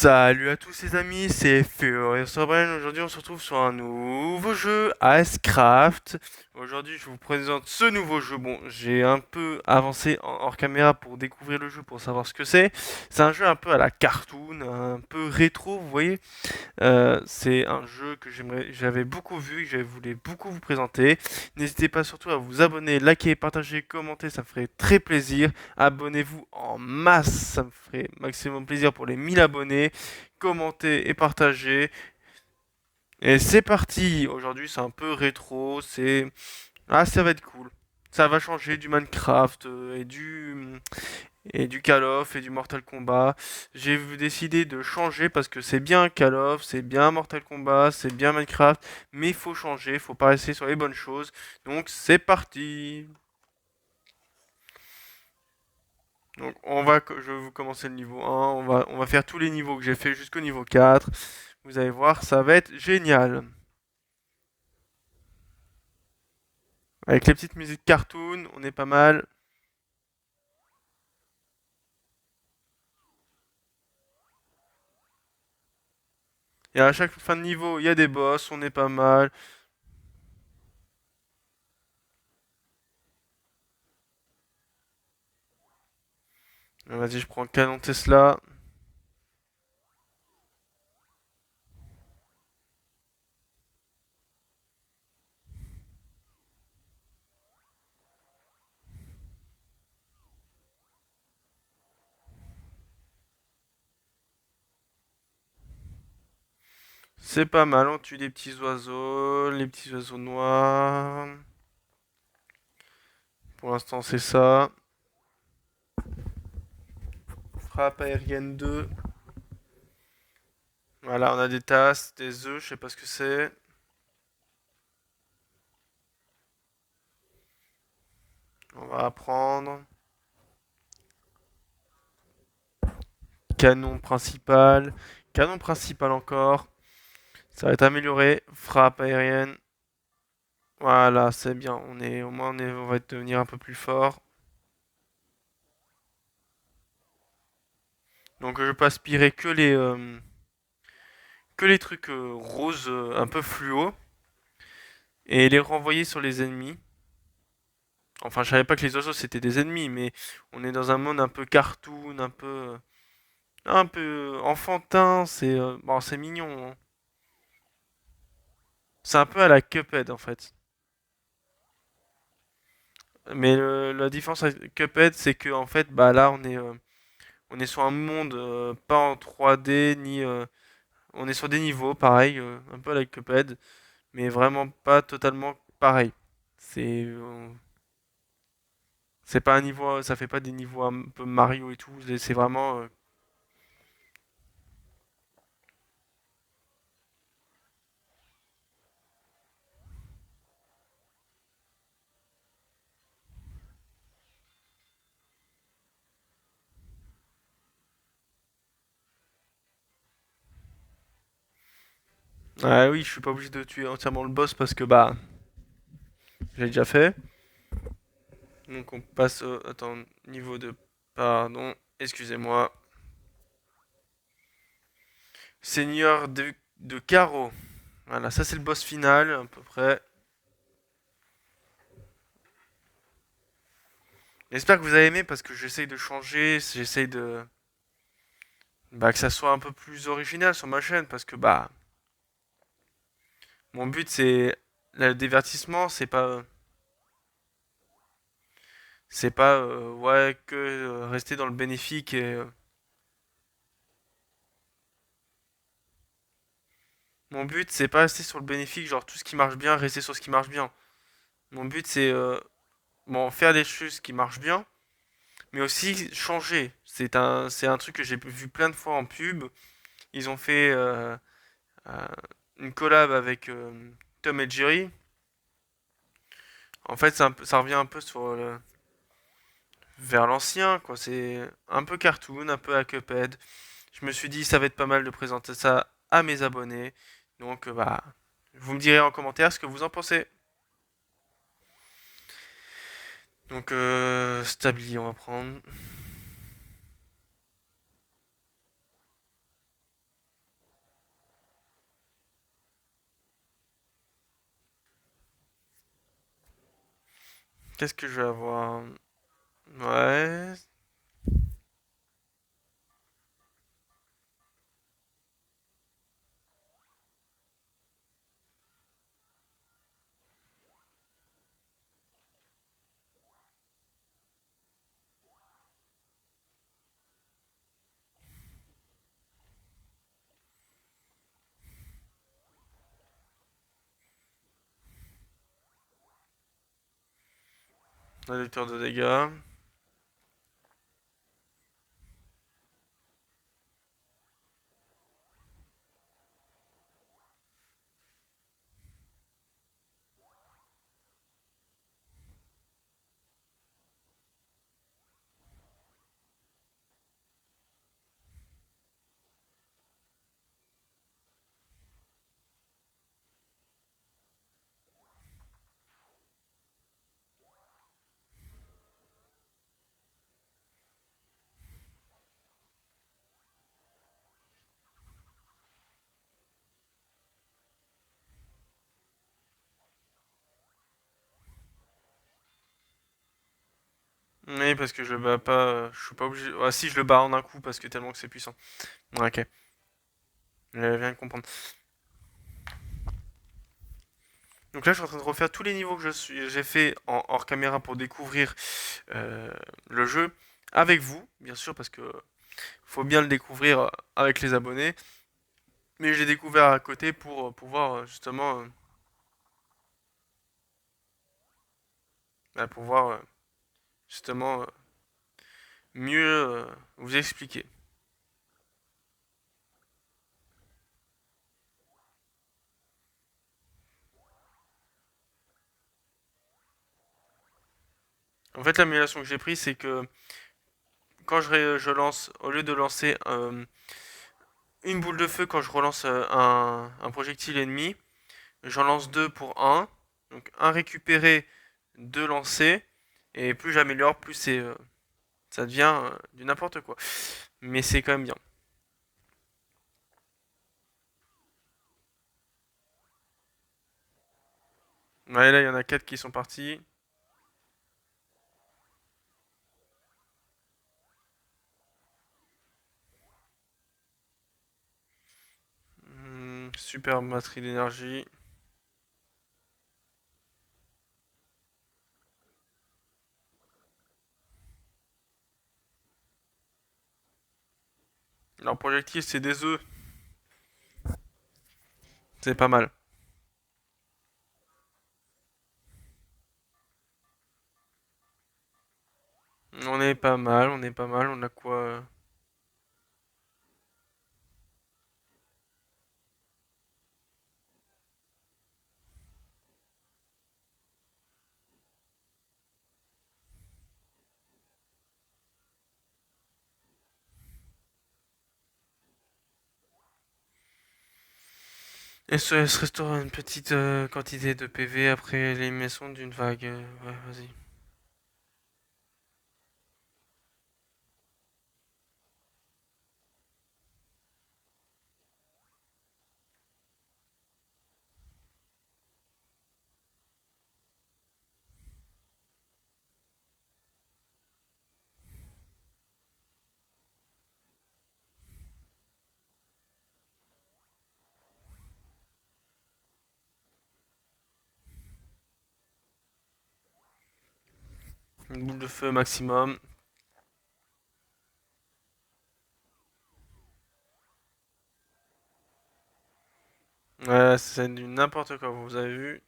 Salut à tous les amis, c'est Furious Sobren. Aujourd'hui on se retrouve sur un nouveau jeu, Icecraft. Aujourd'hui je vous présente ce nouveau jeu. Bon, j'ai un peu avancé hors caméra pour découvrir le jeu, pour savoir ce que c'est. C'est un jeu un peu à la cartoon, un peu rétro, vous voyez. C'est un jeu que j'avais beaucoup vu, que j'avais voulu beaucoup vous présenter. N'hésitez pas surtout à vous abonner, liker, partager, commenter, ça me ferait très plaisir. Abonnez-vous en masse, ça me ferait maximum plaisir pour les 1000 abonnés. Commentez et partagez. Et c'est parti. Aujourd'hui, c'est un peu rétro, ça va être cool. Ça va changer du Minecraft et du Call of et du Mortal Kombat. J'ai décidé de changer parce que c'est bien Call of, c'est bien Mortal Kombat, c'est bien Minecraft, mais il faut changer, il faut pas rester sur les bonnes choses. Donc c'est parti. Donc je vais vous commencer le niveau 1, on va faire tous les niveaux que j'ai fait jusqu'au niveau 4. Vous allez voir, ça va être génial. Avec les petites musiques cartoon, on est pas mal. Et à chaque fin de niveau, il y a des boss, on est pas mal. Vas-y, je prends le canon Tesla. C'est pas mal, on tue des petits oiseaux, les petits oiseaux noirs. Pour l'instant, c'est ça. Frappe aérienne 2. Voilà, on a des tasses, des œufs, je sais pas ce que c'est. On va apprendre. Canon principal. Canon principal encore. Ça va être amélioré. Frappe aérienne. Voilà, c'est bien. Au moins, on va devenir un peu plus fort. Donc, je peux aspirer que les trucs roses un peu fluo et les renvoyer sur les ennemis. Enfin, je savais pas que les oiseaux c'était des ennemis, mais on est dans un monde un peu cartoon, un peu enfantin. C'est mignon, hein. C'est un peu à la Cuphead en fait. Mais la différence avec Cuphead, c'est que en fait, bah là, on est sur un monde pas en 3D ni on est sur des niveaux pareil, un peu à la Cuphead, mais vraiment pas totalement pareil. C'est c'est pas un niveau, ça fait pas des niveaux un peu Mario et tout. C'est vraiment ah oui, je suis pas obligé de tuer entièrement le boss parce que bah j'ai déjà fait. Donc on passe au attends, niveau de pardon, excusez-moi. Seigneur de Carreau. Voilà, ça c'est le boss final à peu près. J'espère que vous avez aimé parce que j'essaye de changer, j'essaye de que ça soit un peu plus original sur ma chaîne parce que bah mon but c'est le divertissement, c'est pas ouais que rester dans le bénéfique et mon but c'est pas rester sur le bénéfique genre tout ce qui marche bien, rester sur ce qui marche bien. Mon but c'est bon faire des choses qui marchent bien mais aussi changer. C'est un truc que j'ai vu plein de fois en pub. Ils ont fait euh, une collab avec Tom et Jerry. En fait, ça revient un peu vers l'ancien, quoi. C'est un peu cartoon, un peu à Cuphead. Je me suis dit, ça va être pas mal de présenter ça à mes abonnés. Donc, bah, vous me direz en commentaire ce que vous en pensez. Donc, Stabili, on va prendre. Qu'est-ce que je vais avoir? Ouais. Réducteur de dégâts. Oui, parce que je le bats pas. Je suis pas obligé. Ah, si, je le bats en un coup parce que tellement que c'est puissant. Ouais, ok. Je viens de comprendre. Donc là, je suis en train de refaire tous les niveaux que j'ai fait en hors caméra pour découvrir euh, le jeu avec vous, bien sûr, parce que faut bien le découvrir avec les abonnés. Mais je l'ai découvert à côté pour pouvoir justement pouvoir justement mieux vous expliquer. En fait, l'amélioration que j'ai prise, c'est que quand je lance, au lieu de lancer une boule de feu quand je relance un projectile ennemi, j'en lance deux pour un. Donc un récupéré, deux lancés. Et plus j'améliore, plus ça devient du n'importe quoi. Mais c'est quand même bien. Ouais, là, il y en a quatre qui sont partis. Super batterie d'énergie. Alors, projectile, c'est des œufs. C'est pas mal. On est pas mal, on est pas mal. On a quoi SOS restaure une petite quantité de PV après l'élimination d'une vague. Ouais, vas-y. Une boule de feu maximum. Ouais, c'est du n'importe quoi, vous avez vu.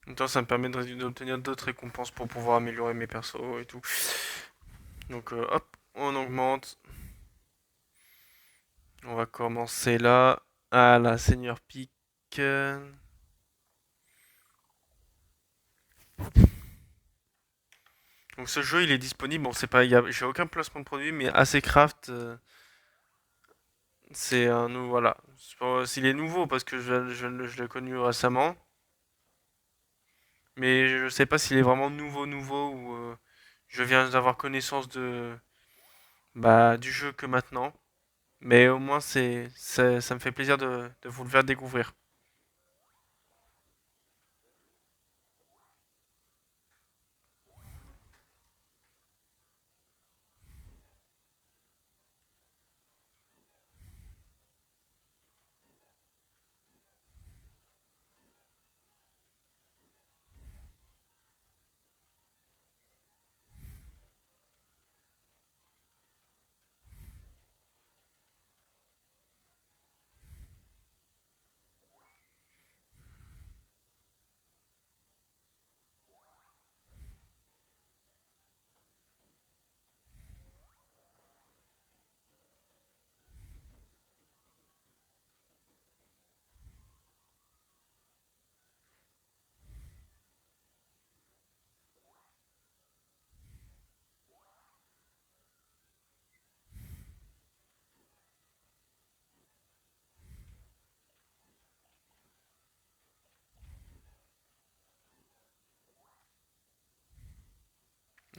En même temps, ça me permet d'obtenir d'autres récompenses pour pouvoir améliorer mes persos et tout. Donc, hop. On augmente. On va commencer là. Ah la Seigneur Pique. Donc ce jeu il est disponible. Bon c'est pas, j'ai aucun placement de produit, mais ACCraft c'est un voilà. S'il est nouveau parce que je l'ai connu récemment, mais je sais pas s'il est vraiment nouveau ou je viens d'avoir connaissance de du jeu que maintenant. Mais au moins ça me fait plaisir de vous le faire découvrir.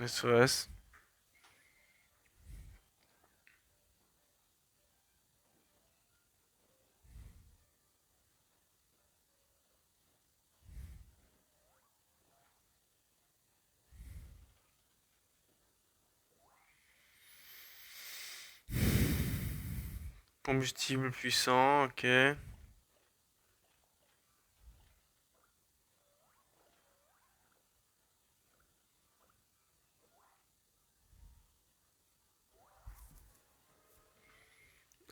SOS. Combustible puissant, ok.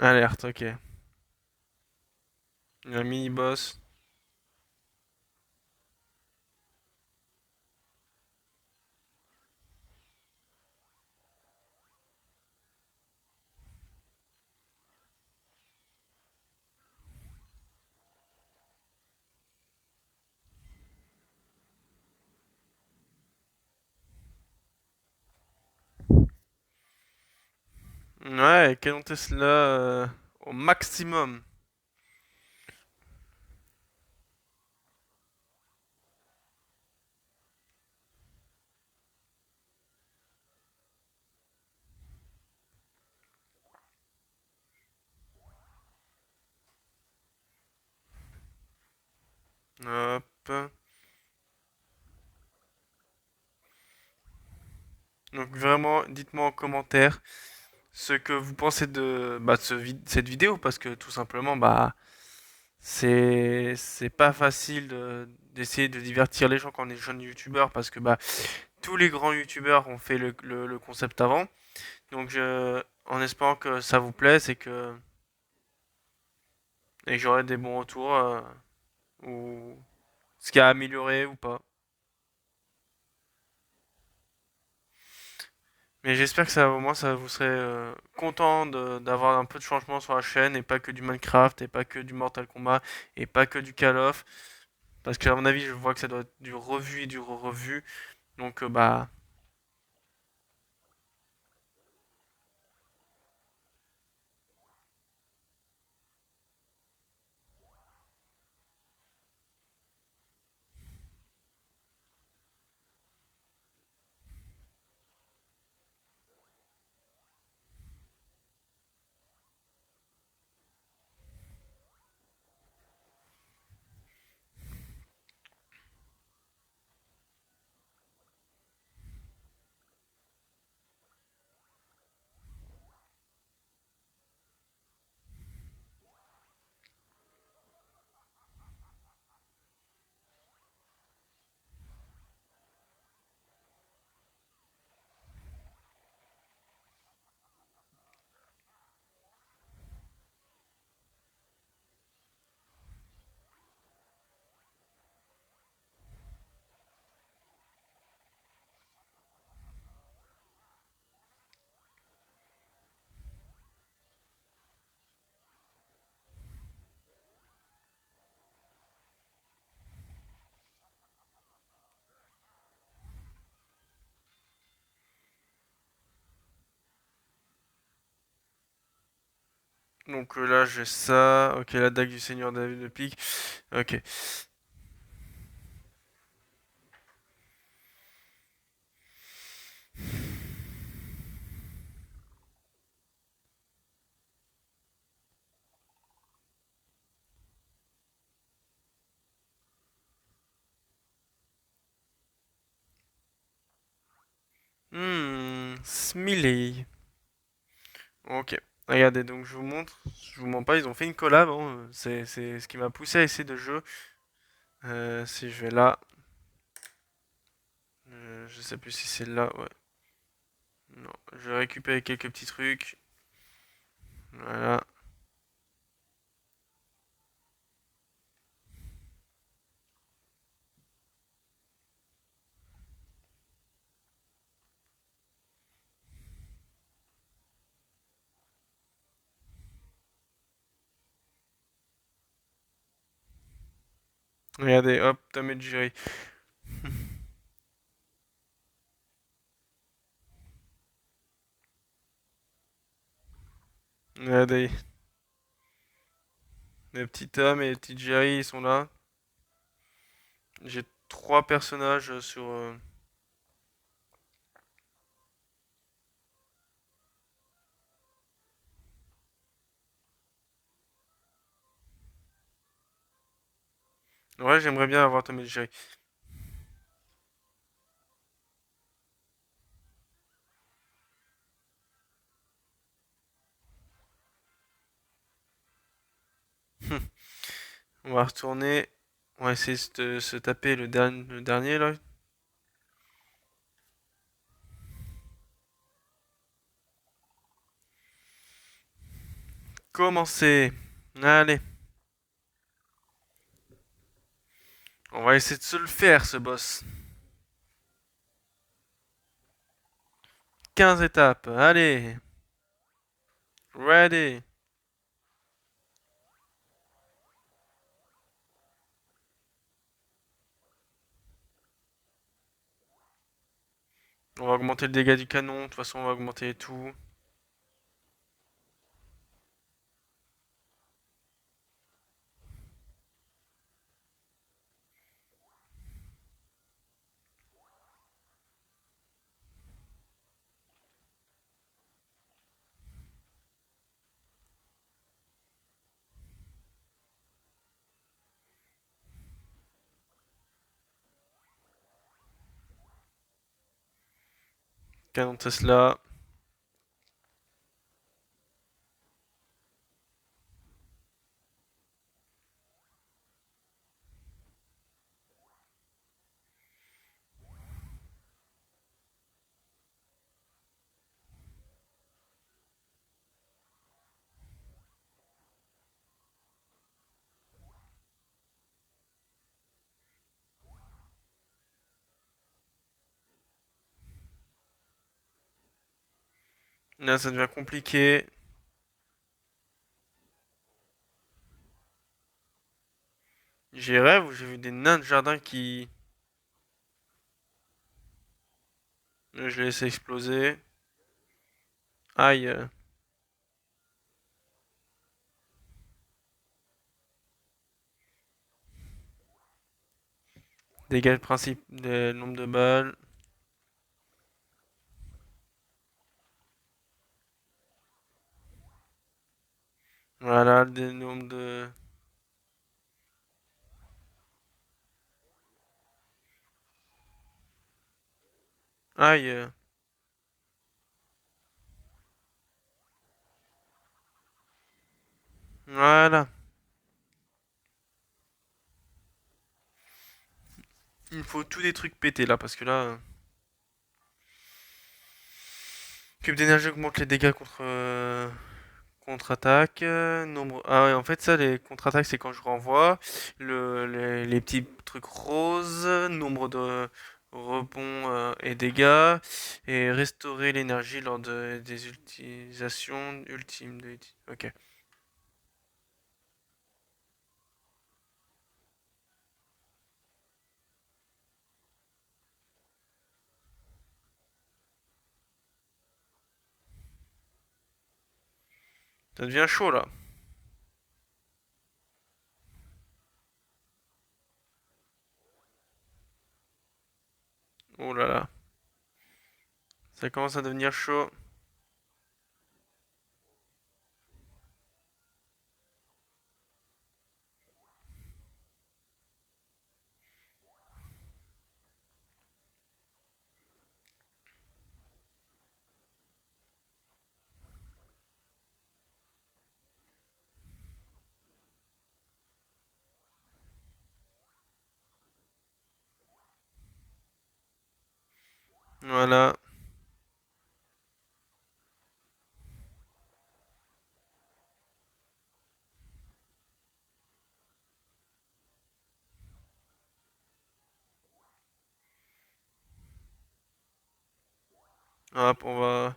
Alerte, ok. Un mini-boss. Ouais, canon Tesla au maximum. Hop. Donc vraiment, dites-moi en commentaire ce que vous pensez de cette vidéo parce que tout simplement, c'est pas facile d'essayer de divertir les gens quand on est jeune youtubeur parce que tous les grands youtubeurs ont fait le concept avant. Donc en espérant que ça vous plaise et que j'aurai des bons retours ou ce qui a amélioré ou pas. Mais j'espère que ça, au moins, ça vous serez content d'avoir un peu de changement sur la chaîne et pas que du Minecraft et pas que du Mortal Kombat et pas que du Call of. Parce qu'à mon avis, je vois que ça doit être du revu et du revu. Donc, Donc là, j'ai ça. Ok, la dague du Seigneur David de pique. Ok. Smiley. Ok. Regardez, donc je vous montre. Je vous mens pas, ils ont fait une collab, hein. C'est ce qui m'a poussé à essayer de jeu. Si je vais là. Je sais plus si c'est là. Ouais. Non. Je vais récupérer quelques petits trucs. Voilà. Regardez, hop, Tom et Jerry. Regardez, le petit Tom et le petit Jerry, ils sont là. J'ai trois personnages sur. Ouais, j'aimerais bien avoir Tom et Jerry. On va retourner. On va essayer de se taper le dernier là. Commencer. Allez, on va essayer de se le faire ce boss. 15 étapes. Allez, ready. On va augmenter le dégât du canon. De toute façon, on va augmenter tout. Canon Tesla. Là, ça devient compliqué. J'ai rêve où j'ai vu des nains de jardin qui. Je les laisse exploser. Aïe. Dégâts de principe, le nombre de balles. Voilà, le nombre de. Aïe. Voilà. Il me faut tous des trucs pétés là, parce que là. Cube d'énergie augmente les dégâts contre-attaque. Nombre. Ah ouais, en fait, ça, les contre-attaques, c'est quand je renvoie. Les petits trucs roses. Nombre de rebonds et dégâts. Et restaurer l'énergie lors des utilisations ultimes. Ok. Ça devient chaud là. Oh là là, ça commence à devenir chaud. Voilà. Hop, on va...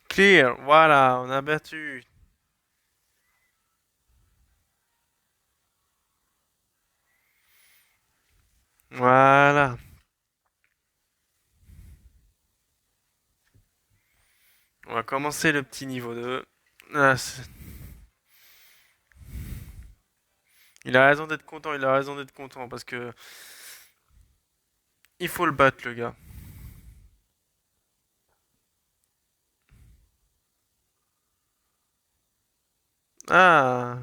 Clear, voilà, on a battu. Voilà. On va commencer le petit niveau 2. Ah, il a raison d'être content, il a raison d'être content parce que il faut le battre, le gars. Ah,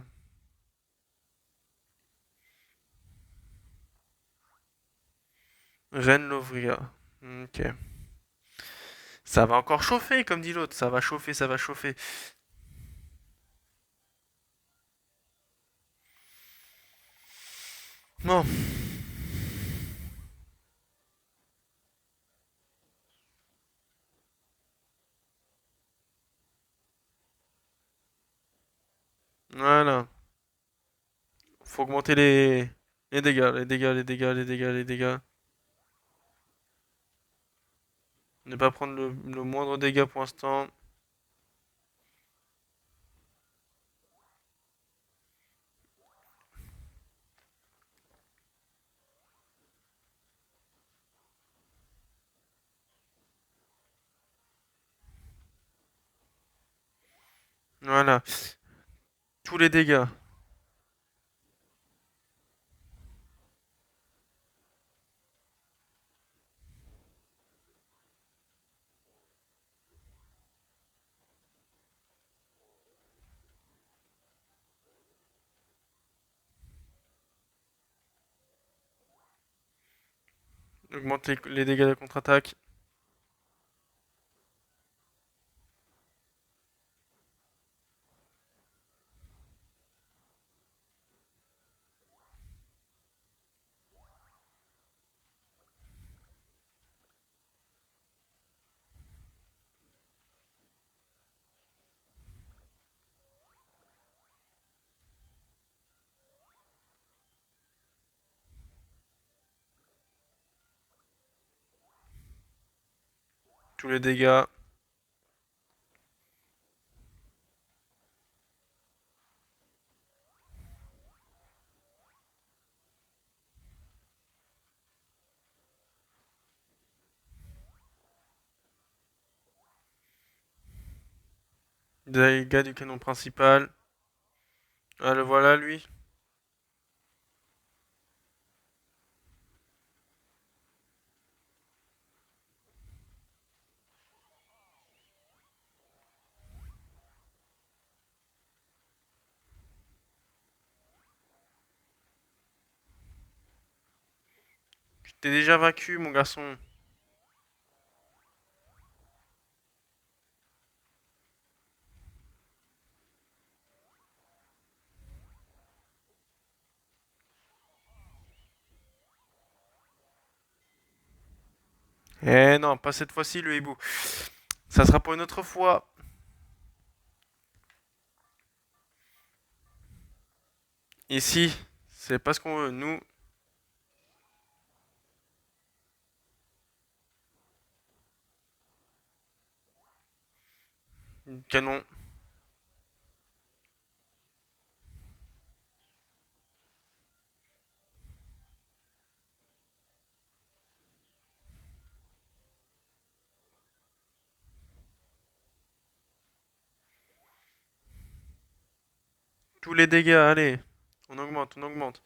Reine Lovria. Ok. Ça va encore chauffer, comme dit l'autre. Ça va chauffer, ça va chauffer. Bon, voilà. Faut augmenter les dégâts, les dégâts, les dégâts, les dégâts, les dégâts. Ne pas prendre le moindre dégât pour l'instant. Voilà. Tous les dégâts. Augmenter les dégâts de contre-attaque. Tous les dégâts. Dégâts du canon principal. Ah, le voilà, lui. Tu t'es déjà vaincu, mon garçon. Eh non, pas cette fois-ci, le hibou. Ça sera pour une autre fois. Ici, c'est pas ce qu'on veut. Nous, canon. Tous les dégâts, allez. On augmente, on augmente.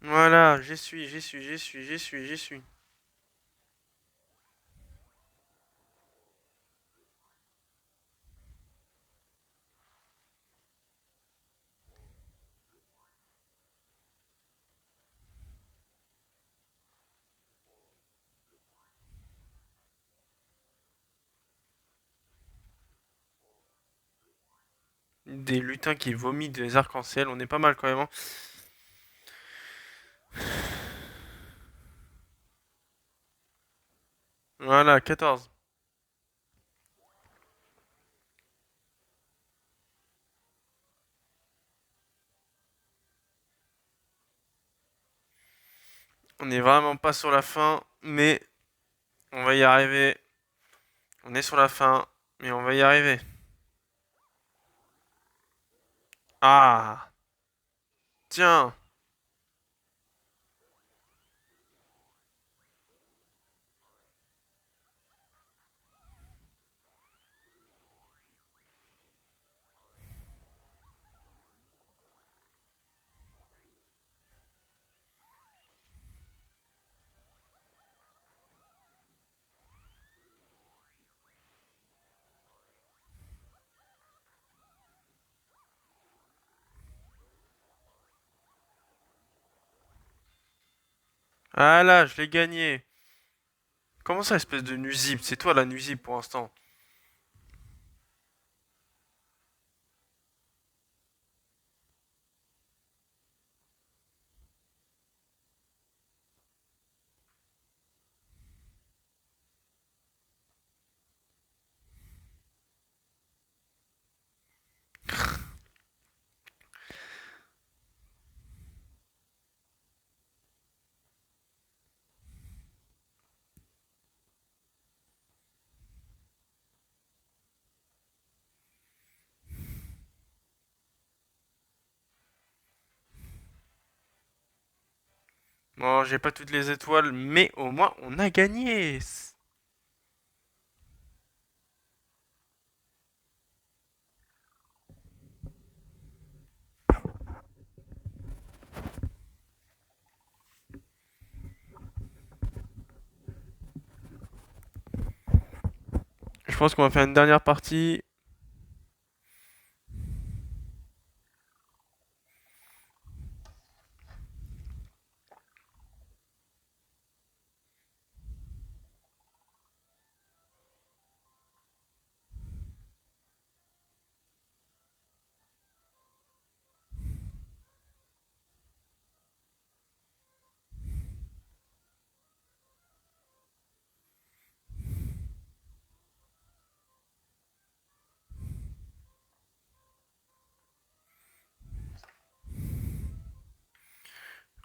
Voilà, j'y suis, j'y suis, j'y suis, j'y suis, j'y suis. Des lutins qui vomissent des arcs-en-ciel, on est pas mal quand même, hein. Voilà, 14. On est vraiment pas sur la fin, mais on va y arriver. On est sur la fin, mais on va y arriver. Ah, tiens. Ah là, je l'ai gagné. Comment ça, espèce de nuisible? C'est toi la nuisible pour l'instant. Bon, j'ai pas toutes les étoiles, mais au moins on a gagné. Je pense qu'on va faire une dernière partie.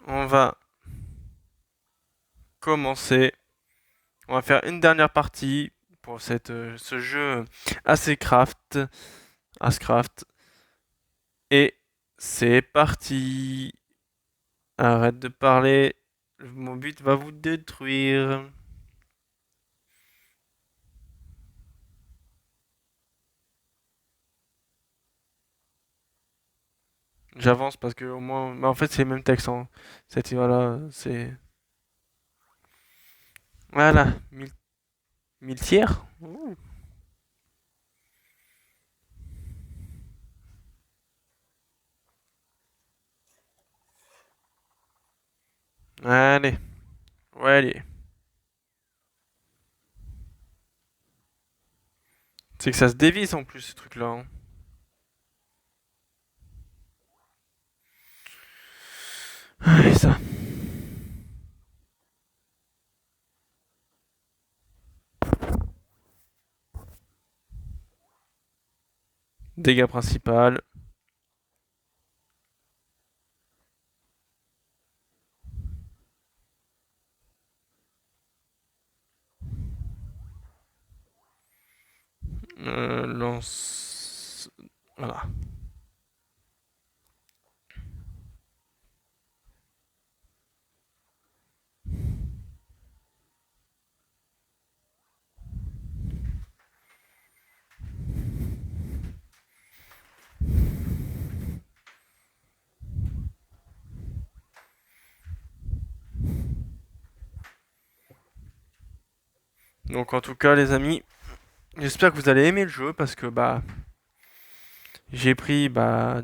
On va commencer. On va faire une dernière partie pour ce jeu assez craft. Ascraft. Et c'est parti. Arrête de parler. Mon but va vous détruire. J'avance parce que au moins, bah, en fait, c'est le même texte. Hein. Voilà, c'est voilà, 1000 tiers. Ouh. Allez, ouais, allez. C'est que ça se dévisse en plus, ce truc-là. Hein. Allez, ça. Dégâts principal. Lance. Voilà. Donc en tout cas, les amis, j'espère que vous allez aimer le jeu parce que bah j'ai pris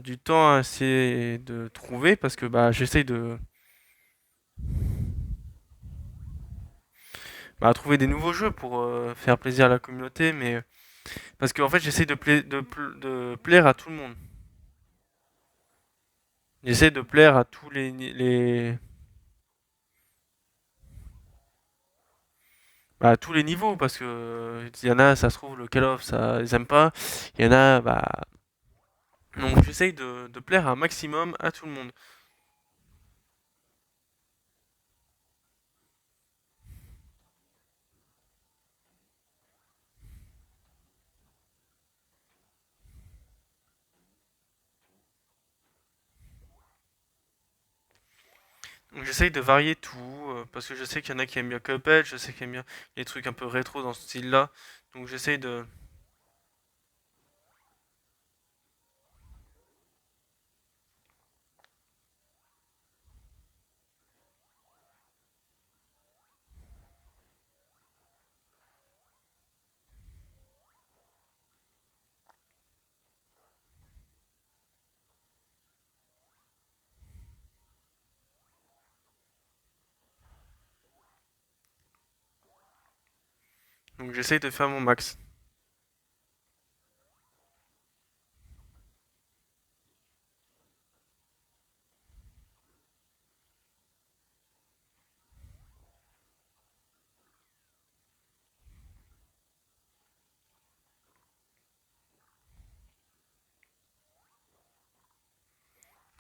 du temps à essayer de trouver parce que bah j'essaye de trouver des nouveaux jeux pour faire plaisir à la communauté, mais parce qu'en fait j'essaye de plaire à tout le monde. J'essaie de plaire à tous à tous les niveaux parce que il y en a, ça se trouve, le Call of, ça, ils aiment pas. Il y en a, donc j'essaye de plaire un maximum à tout le monde. Donc j'essaye de varier tout parce que je sais qu'il y en a qui aiment bien Cuphead, je sais qu'ils aiment bien les trucs un peu rétro dans ce style-là. Donc j'essaye de, donc j'essaye de faire mon max.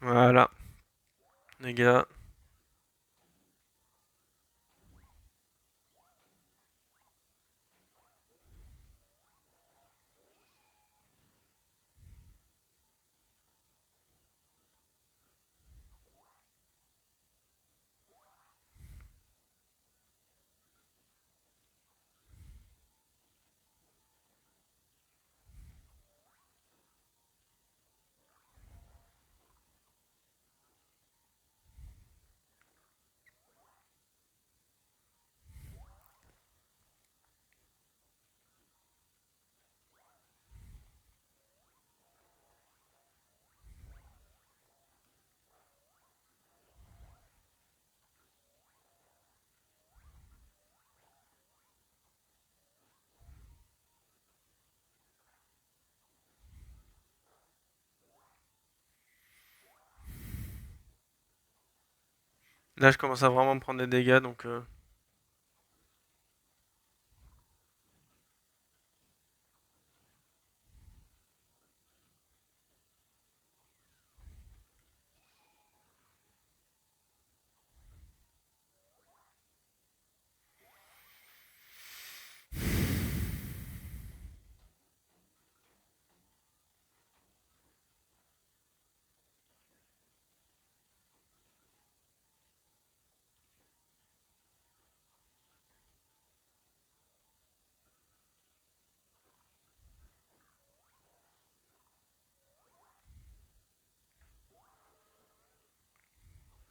Voilà, les gars. Là, je commence à vraiment me prendre des dégâts, donc...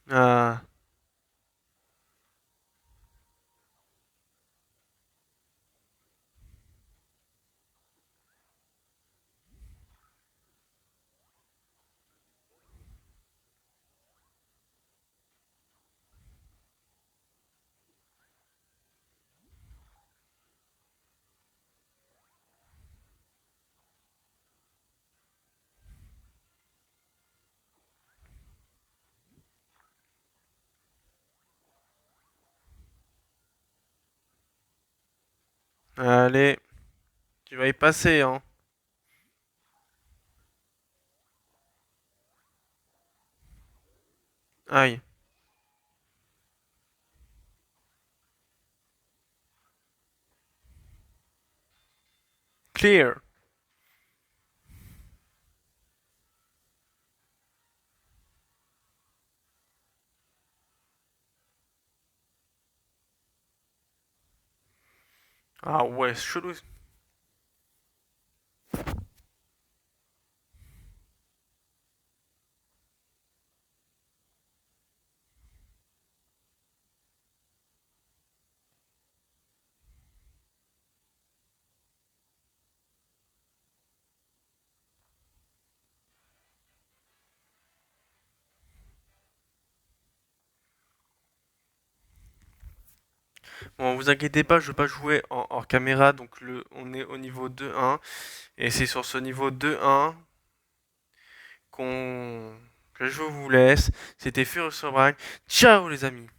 Ah, allez, tu vas y passer, hein. Aïe. Clear. Ah ouais, c'est chelou. Bon, vous inquiétez pas, je vais pas jouer en hors caméra, donc on est au niveau 2-1. Et c'est sur ce niveau 2-1 qu'on que je vous laisse. C'était Furious Sobral. Ciao les amis.